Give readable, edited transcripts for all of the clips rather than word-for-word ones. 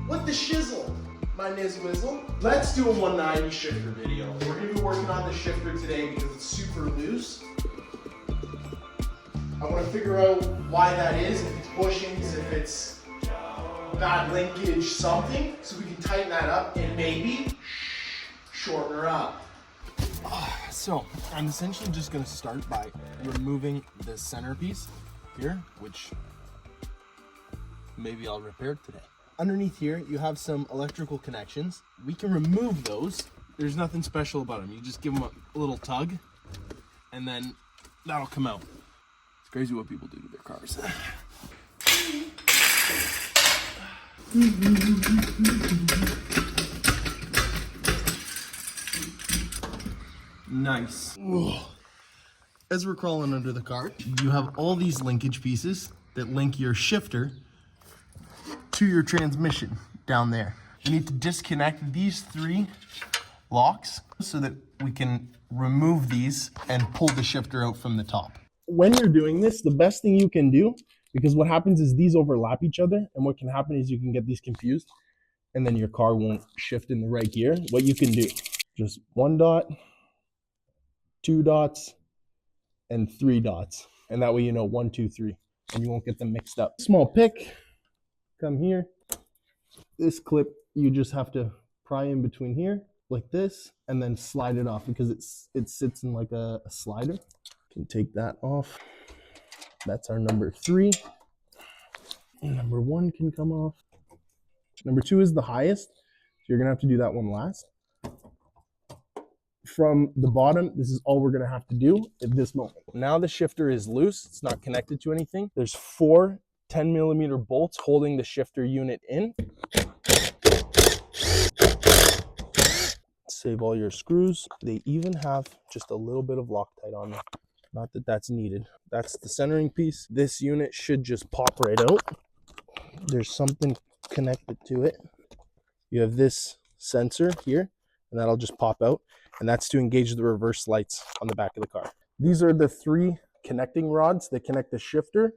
What the shizzle? My nizzwizzle. Let's do a 190 shifter video. We're gonna be working on the shifter today because it's super loose. I wanna figure out why that is, if it's bushings, if it's bad linkage, something, so we can tighten that up and maybe shorten her up. So I'm essentially just gonna start by removing the centerpiece here, which maybe I'll repair today. Underneath here, you have some electrical connections. We can remove those. There's nothing special about them. You just give them a little tug and then that'll come out. It's crazy what people do to their cars. Nice. As we're crawling under the car, you have all these linkage pieces that link your shifter to your transmission down there. You need to disconnect these 3 locks so that we can remove these and pull the shifter out from the top. When you're doing this, the best thing you can do, because what happens is these overlap each other, and what can happen is you can get these confused and then your car won't shift in the right gear. What you can do, just 1 dot, 2 dots, and 3 dots. And that way you know 1, 2, 3, and you won't get them mixed up. Small pick, come here. This clip, you just have to pry in between here, like this, and then slide it off because it sits in like a slider. You can take that off. That's our number 3. Number 1 can come off. Number 2 is the highest, so you're gonna have to do that one last. From the bottom, this is all we're gonna have to do at this moment. Now the shifter is loose, it's not connected to anything. There's 4 10mm bolts holding the shifter unit in. Save all your screws. They even have just a little bit of Loctite on them. Not that that's needed. That's the centering piece. This unit should just pop right out. There's something connected to it. You have this sensor here, and that'll just pop out. And that's to engage the reverse lights on the back of the car. These are the 3 connecting rods that connect the shifter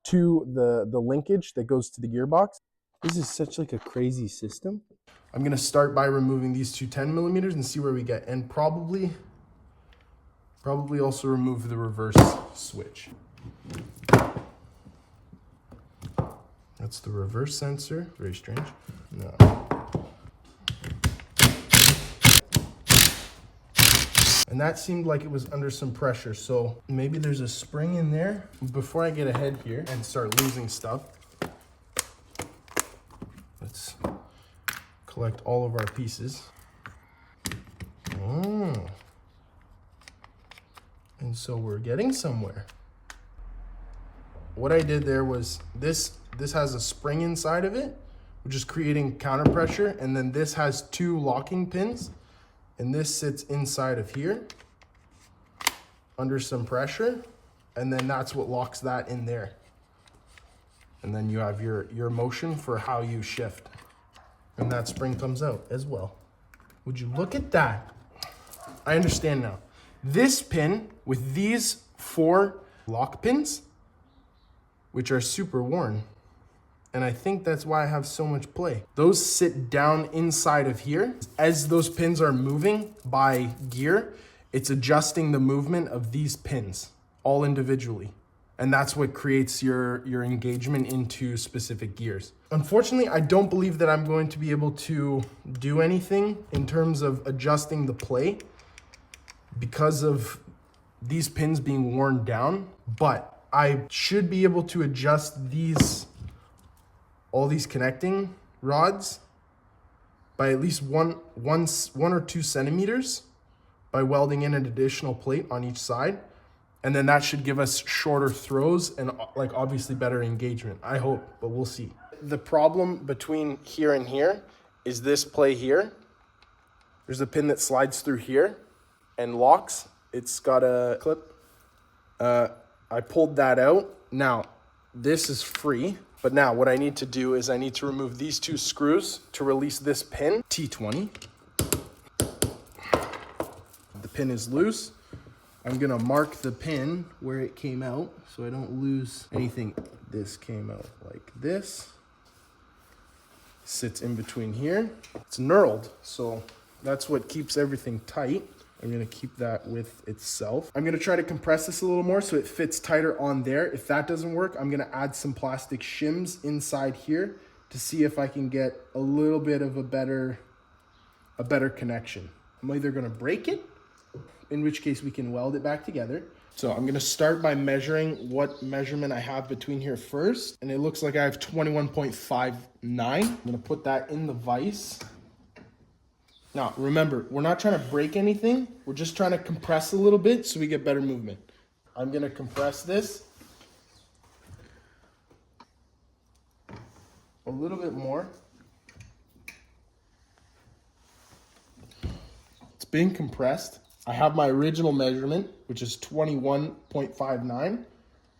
to the linkage that goes to the gearbox. This is such like a crazy system. I'm gonna start by removing these 2 10mm and see where we get, and probably also remove the reverse switch. That's the reverse sensor. Very strange. No. And that seemed like it was under some pressure, so maybe there's a spring in there. Before I get ahead here and start losing stuff, let's collect all of our pieces. And so we're getting somewhere. What I did there was this has a spring inside of it, which is creating counter pressure, and then this has 2 locking pins. And this sits inside of here under some pressure, and then that's what locks that in there. And then you have your motion for how you shift. And that spring comes out as well. Would you look at that? I understand now. This pin with these 4 lock pins, which are super worn, and I think that's why I have so much play. Those sit down inside of here. As those pins are moving by gear, it's adjusting the movement of these pins all individually. And that's what creates your engagement into specific gears. Unfortunately, I don't believe that I'm going to be able to do anything in terms of adjusting the play because of these pins being worn down, but I should be able to adjust all these connecting rods by at least one or 2 centimeters by welding in an additional plate on each side. And then that should give us shorter throws and like obviously better engagement. I hope, but we'll see. The problem between here and here is this play here. There's a pin that slides through here and locks. It's got a clip. I pulled that out. Now, this is free, but now what I need to do is I need to remove these 2 screws to release this pin, T20. The pin is loose. I'm gonna mark the pin where it came out so I don't lose anything. This came out like this. sits in between here. It's knurled, so that's what keeps everything tight. I'm gonna keep that with itself. I'm gonna try to compress this a little more so it fits tighter on there. If that doesn't work, I'm gonna add some plastic shims inside here to see if I can get a little bit of a better connection. I'm either gonna break it, in which case we can weld it back together. So I'm gonna start by measuring what measurement I have between here first. And it looks like I have 21.59. I'm gonna put that in the vise. Now, remember, we're not trying to break anything. We're just trying to compress a little bit so we get better movement. I'm gonna compress this a little bit more. It's being compressed. I have my original measurement, which is 21.59.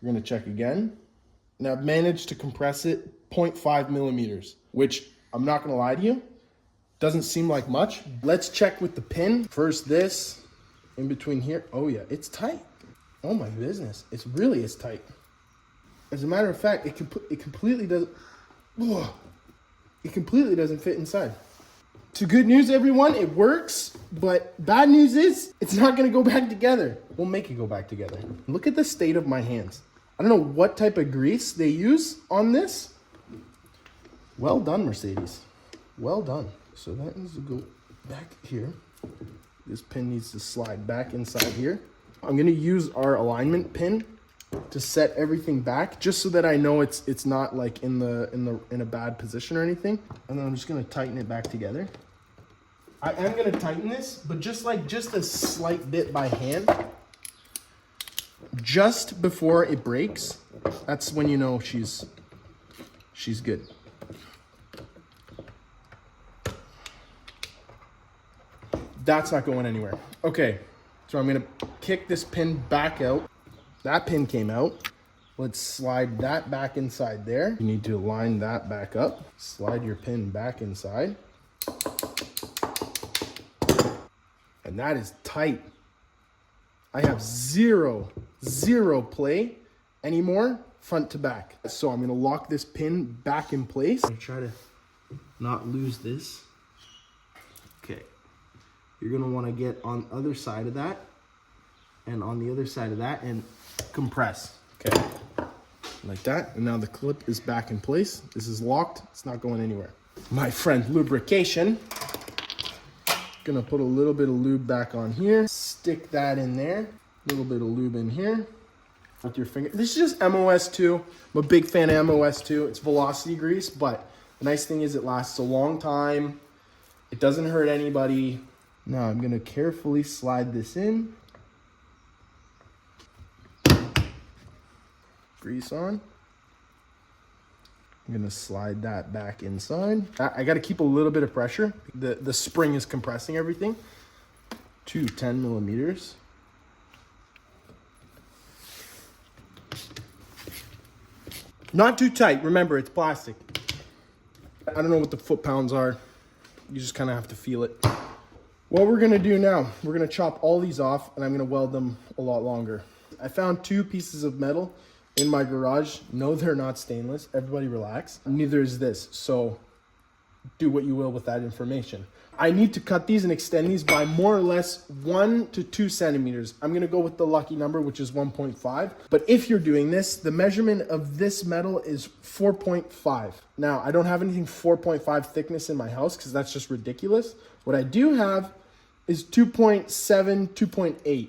We're gonna check again. And I've managed to compress it 0.5 millimeters, which I'm not gonna lie to you, doesn't seem like much. Let's check with the pin. First this, in between here. Oh yeah, it's tight. Oh my business, it really is tight. As a matter of fact, it completely doesn't fit inside. So good news, everyone, it works, but bad news is it's not gonna go back together. We'll make it go back together. Look at the state of my hands. I don't know what type of grease they use on this. Well done, Mercedes. Well done. So that needs to go back here. This pin needs to slide back inside here. I'm gonna use our alignment pin to set everything back, just so that I know it's not like in a bad position or anything. And then I'm just gonna tighten it back together. I am gonna tighten this, but just a slight bit by hand, just before it breaks. That's when you know she's good. That's not going anywhere. Okay, so I'm gonna kick this pin back out. That pin came out. Let's slide that back inside there. You need to line that back up. Slide your pin back inside. And that is tight. I have zero play anymore, front to back. So I'm gonna lock this pin back in place. I'm gonna try to not lose this. Okay. You're gonna wanna get on the other side of that and on the other side of that and compress, okay? Like that, and now the clip is back in place. This is locked, it's not going anywhere. My friend, lubrication. Gonna put a little bit of lube back on here. Stick that in there. A little bit of lube in here. With your finger. This is just MOS2. I'm a big fan of MOS2. It's velocity grease, but the nice thing is it lasts a long time. It doesn't hurt anybody. Now I'm gonna carefully slide this in. Grease on. I'm gonna slide that back inside. I gotta keep a little bit of pressure. The spring is compressing everything to 10 millimeters. Not too tight, remember it's plastic. I don't know what the foot-pounds are. You just kind of have to feel it. What we're gonna do now, we're gonna chop all these off and I'm gonna weld them a lot longer. I found 2 pieces of metal in my garage. No, they're not stainless. Everybody relax. Neither is this. So do what you will with that information. I need to cut these and extend these by more or less 1 to 2 centimeters. I'm gonna go with the lucky number, which is 1.5. But if you're doing this, the measurement of this metal is 4.5. Now, I don't have anything 4.5 thickness in my house because that's just ridiculous. What I do have is 2.7, 2.8.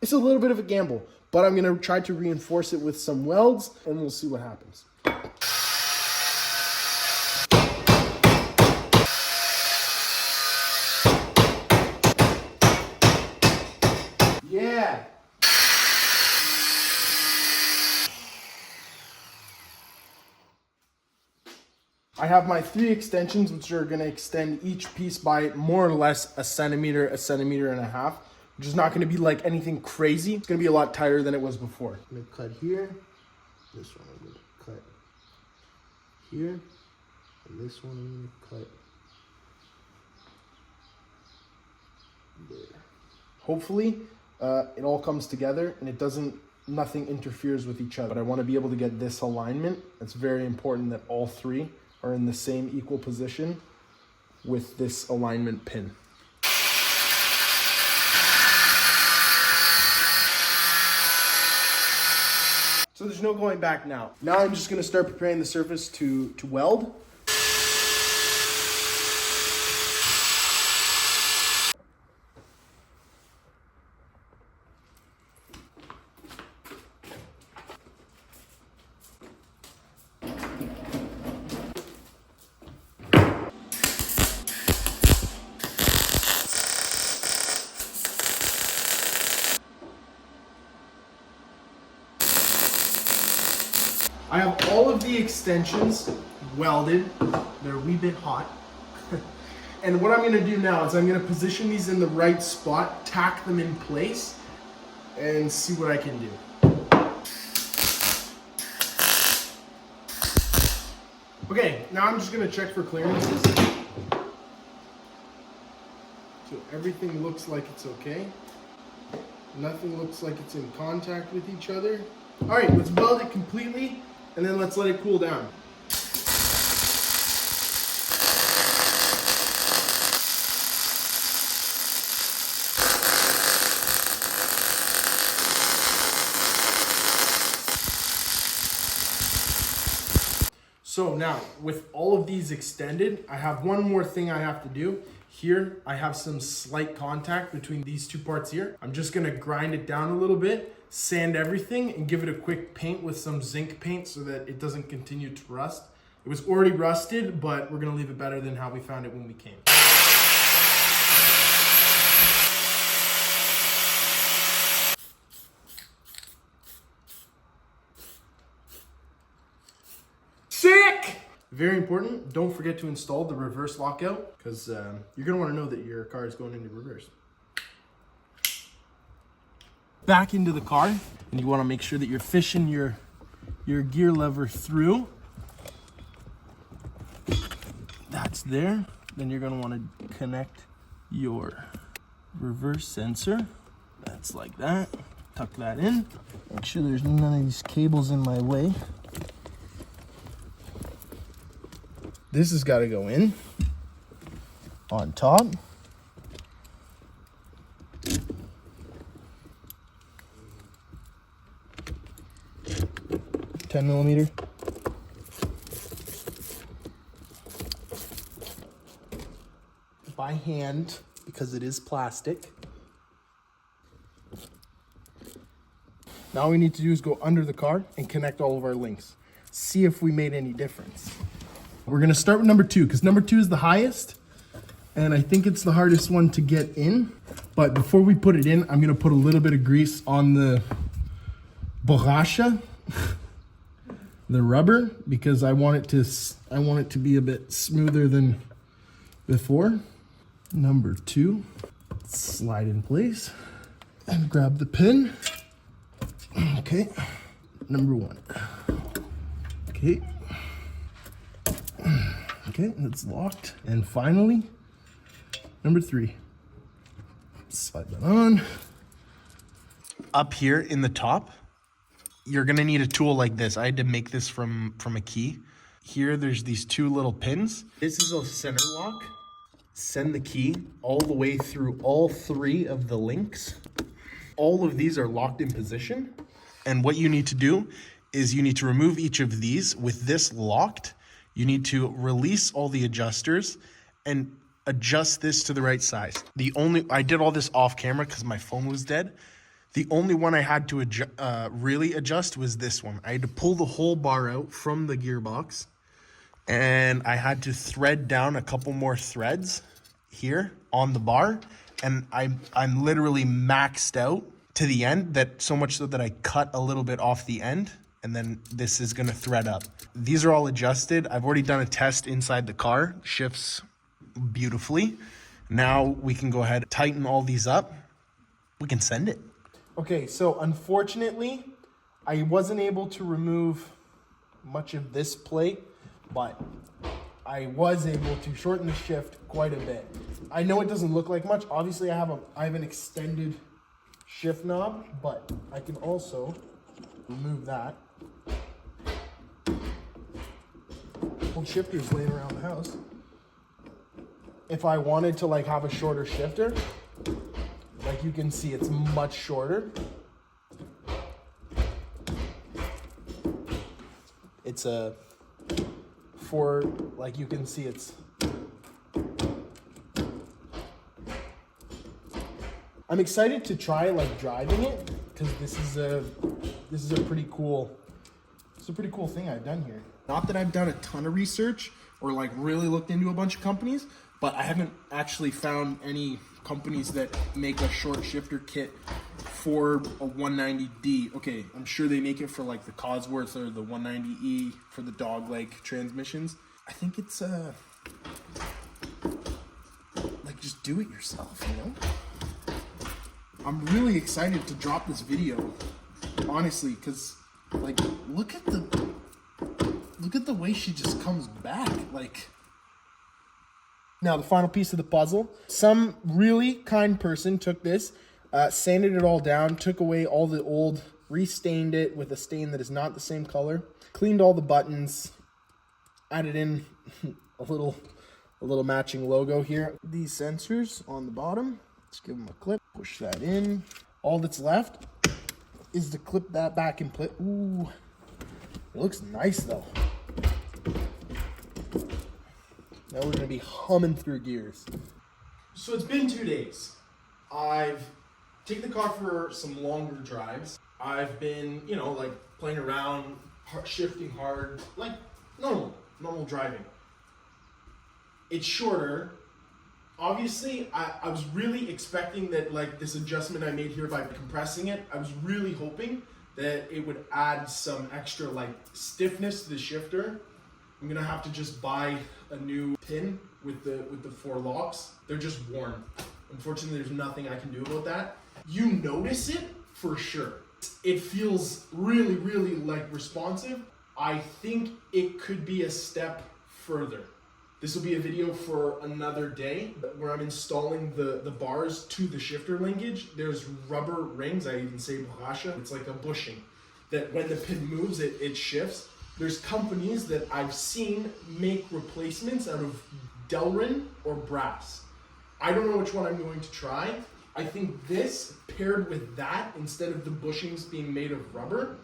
It's a little bit of a gamble, but I'm gonna try to reinforce it with some welds and we'll see what happens. Yeah. I have my 3 extensions, which are gonna extend each piece by more or less a centimeter and a half, which is not gonna be like anything crazy. It's gonna be a lot tighter than it was before. I'm gonna cut here. This one I'm gonna cut here. And this one I'm gonna cut there. Hopefully, it all comes together and nothing interferes with each other. But I wanna be able to get this alignment. It's very important that all 3 are in the same equal position with this alignment pin. So there's no going back now. Now I'm just gonna start preparing the surface to weld. I have all of the extensions welded. They're a wee bit hot. And what I'm gonna do now is I'm gonna position these in the right spot, tack them in place, and see what I can do. Okay, now I'm just gonna check for clearances. So everything looks like it's okay. Nothing looks like it's in contact with each other. All right, let's weld it completely, and then let's let it cool down. So now, with all of these extended, I have one more thing I have to do. Here, I have some slight contact between these two parts here. I'm just gonna grind it down a little bit, sand everything, and give it a quick paint with some zinc paint so that it doesn't continue to rust. It was already rusted, but we're gonna leave it better than how we found it when we came. Sick! Very important, don't forget to install the reverse lockout, because you're gonna wanna know that your car is going into reverse. Back into the car, and you wanna make sure that you're fishing your gear lever through. That's there. Then you're gonna wanna connect your reverse sensor. That's like that. Tuck that in. Make sure there's none of these cables in my way. This has got to go in on top. $10 millimeter. By hand, because it is plastic. Now all we need to do is go under the car and connect all of our links. See if we made any difference. We're gonna start with number 2, because number 2 is the highest, and I think it's the hardest one to get in. But before we put it in, I'm gonna put a little bit of grease on the borracha, the rubber, because I want it to be a bit smoother than before. Number 2, slide in place and grab the pin. Okay, number 1. Okay. Okay, that's locked. And finally, number 3. Slide that on. Up here in the top, you're gonna need a tool like this. I had to make this from a key. Here, there's these 2 little pins. This is a center lock. Send the key all the way through all 3 of the links. All of these are locked in position. And what you need to do is you need to remove each of these. With this locked, you need to release all the adjusters and adjust this to the right size. I did all this off camera because my phone was dead. The only one I had to really adjust was this one. I had to pull the whole bar out from the gearbox, and I had to thread down a couple more threads here on the bar, and I'm literally maxed out to the end, that so much so that I cut a little bit off the end, and then this is gonna thread up. These are all adjusted. I've already done a test inside the car. Shifts beautifully. Now we can go ahead, tighten all these up. We can send it. Okay, so unfortunately, I wasn't able to remove much of this plate, but I was able to shorten the shift quite a bit. I know it doesn't look like much. Obviously, I have an extended shift knob, but I can also remove that. old shifters laying around the house. If I wanted to like have a shorter shifter, like you can see it's much shorter. It's a like you can see it's, I'm excited to try like driving it because this is a pretty cool thing I've done here. Not that I've done a ton of research or like really looked into a bunch of companies, but I haven't actually found any companies that make a short shifter kit for a 190D. Okay, I'm sure they make it for like the Cosworth or the 190E for the dogleg transmissions. I think it's like just do it yourself, you know? I'm really excited to drop this video, honestly, because like look at the way she just comes back. Like, now the final piece of the puzzle. Some really kind person took this, sanded it all down, took away all the old, restained it with a stain that is not the same color, cleaned all the buttons, added in a little matching logo here. These sensors on the bottom, let's give them a clip, push that in. All that's left is to clip that back in place. Ooh, it looks nice though. Now we're gonna be humming through gears. So it's been 2 days. I've taken the car for some longer drives. I've been, you know, like playing around, shifting hard, like normal driving. It's shorter. Obviously, I was really expecting that like this adjustment I made here by compressing it, I was really hoping that it would add some extra like stiffness to the shifter. I'm gonna have to just buy a new pin with the 4 locks. They're just worn. Unfortunately, there's nothing I can do about that. You notice it for sure. It feels really, really like responsive. I think it could be a step further. This will be a video for another day where I'm installing the bars to the shifter linkage. There's rubber rings, I even say borracha. It's like a bushing that when the pin moves, it shifts. There's companies that I've seen make replacements out of Delrin or brass. I don't know which one I'm going to try. I think this paired with that, instead of the bushings being made of rubber,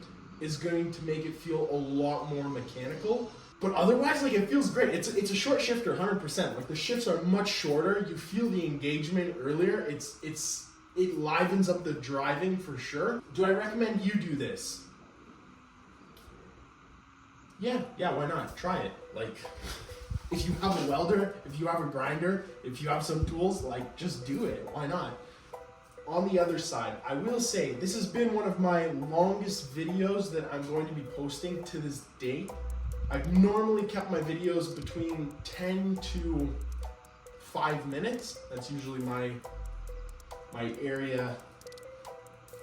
is going to make it feel a lot more mechanical. But otherwise, like, it feels great. It's a short shifter, 100%. Like, the shifts are much shorter. You feel the engagement earlier. It livens up the driving for sure. Do I recommend you do this? Yeah, why not? Try it. Like, if you have a welder, if you have a grinder, if you have some tools, like, just do it. Why not? On the other side, I will say, this has been one of my longest videos that I'm going to be posting to this date. I've normally kept my videos between 10 to 5 minutes. That's usually my area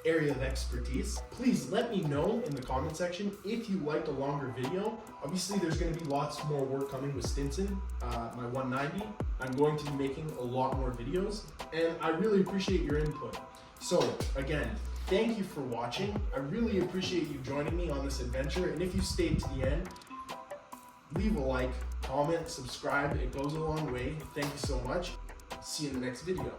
of expertise. Please let me know in the comment section if you liked a longer video. Obviously, there's going to be lots more work coming with Stinson, my 190. I'm going to be making a lot more videos, and I really appreciate your input. So again, thank you for watching. I really appreciate you joining me on this adventure, and if you stayed to the end, leave a like, comment, subscribe. It goes a long way. Thank you so much. See you in the next video.